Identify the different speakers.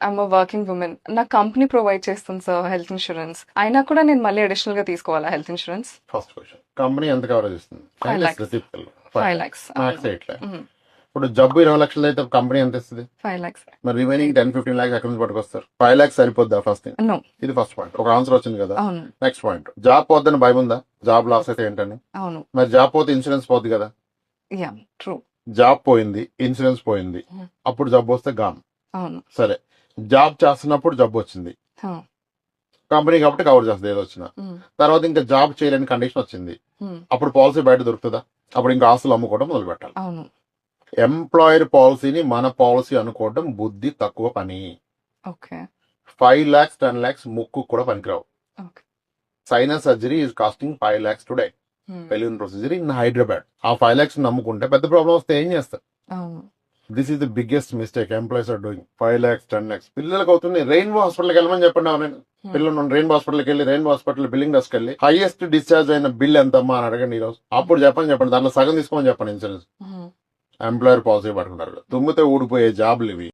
Speaker 1: I'm working women. నా company provide చేస్తుంది sir health insurance. అయినా కూడా నేను మళ్ళీ అడిషనల్ గా తీసుకోవాలా health insurance?
Speaker 2: First question, company ఎంత కవరేజ్ ఇస్తుంది?
Speaker 1: 5 lakhs. 5 lakhs.
Speaker 2: Max 8 lakhs. ఇప్పుడు జబ్బు 20 లక్షలు అయితే కంపెనీ ఎంత ఇస్తుంది?
Speaker 1: 5 lakhs.
Speaker 2: మరి రిమైనింగ్ 10-15 lakhs ఎక్కడి నుంచి పట్టుకొస్తారు? 5 lakhs సరిపోద్దా? First thing,
Speaker 1: no.
Speaker 2: ఇది ఫస్ట్ పాయింట్. ఒక ఆన్సర్ వచ్చింది కదా.
Speaker 1: అవును.
Speaker 2: నెక్స్ట్ పాయింట్, జాబ్ పోద్దని భయం ఉందా? జాబ్ లాస్ అయితే ఏంటని?
Speaker 1: అవును.
Speaker 2: మరి జాబ్ పోతే ఇన్సూరెన్స్ పోద్ది కదా.
Speaker 1: Yeah true.
Speaker 2: జాబ్ పోయింది, ఇన్సూరెన్స్ పోయింది, అప్పుడు జబ్బు వస్తే గాన్.
Speaker 1: అవును.
Speaker 2: సరే, జాబ్ చేస్తున్నప్పుడు జబ్బు వచ్చింది,
Speaker 1: Huh.
Speaker 2: కంపెనీ కాబట్టి కవర్ చేస్తుంది ఏదో వచ్చినా.
Speaker 1: Mm.
Speaker 2: తర్వాత ఇంకా జాబ్ చేయలేని కండిషన్ వచ్చింది,
Speaker 1: Mm.
Speaker 2: అప్పుడు పాలసీ బయట దొరుకుతుందా? అప్పుడు ఇంకా ఆస్తులు అమ్ముకోవడం మొదలు పెట్టాలి.
Speaker 1: అవును.
Speaker 2: ఎంప్లాయర్ పాలసీని మన పాలసీ అనుకోవడం బుద్ధి తక్కువ పని.
Speaker 1: ఓకే.
Speaker 2: 5 lakhs 10 lakhs ముక్కు కూడా పనికిరావు.
Speaker 1: Okay.
Speaker 2: Sinus surgery is costing 5 lakhs today. పెలిన్ ప్రొసీజర్ ఇన్ హైదరాబాద్. ఆ 5 lakhs నమ్ముకుంటే పెద్ద ప్రాబ్లం వస్తే ఏం చేస్తారు?
Speaker 1: అవును.
Speaker 2: This is the biggest mistake employees are doing. 5 lakhs 10 lakhs పిల్లలకు అవుతుంది. రెయిన్బో హాస్పిటల్కి వెళ్ళమని చెప్పండి. నేను పిల్లలు రెయిన్బో హాస్పిటల్కి వెళ్ళి రెయిన్బో హాస్పిటల్ బిల్లింగ్ డెస్క్ వెళ్ళి హైయెస్ట్ డిశ్చార్జ్ అయిన బిల్ ఎంతమ్మా అని అడగండి ఈ రోజు. అప్పుడు చెప్పండి దాంట్లో సగం తీసుకోమని చెప్పండి ఇన్సూరెన్స్. ఎంప్లాయర్ పాలసీ పట్టుకుంటారు. తుమ్మితే ఊడిపోయే జాబ్లు ఇవి.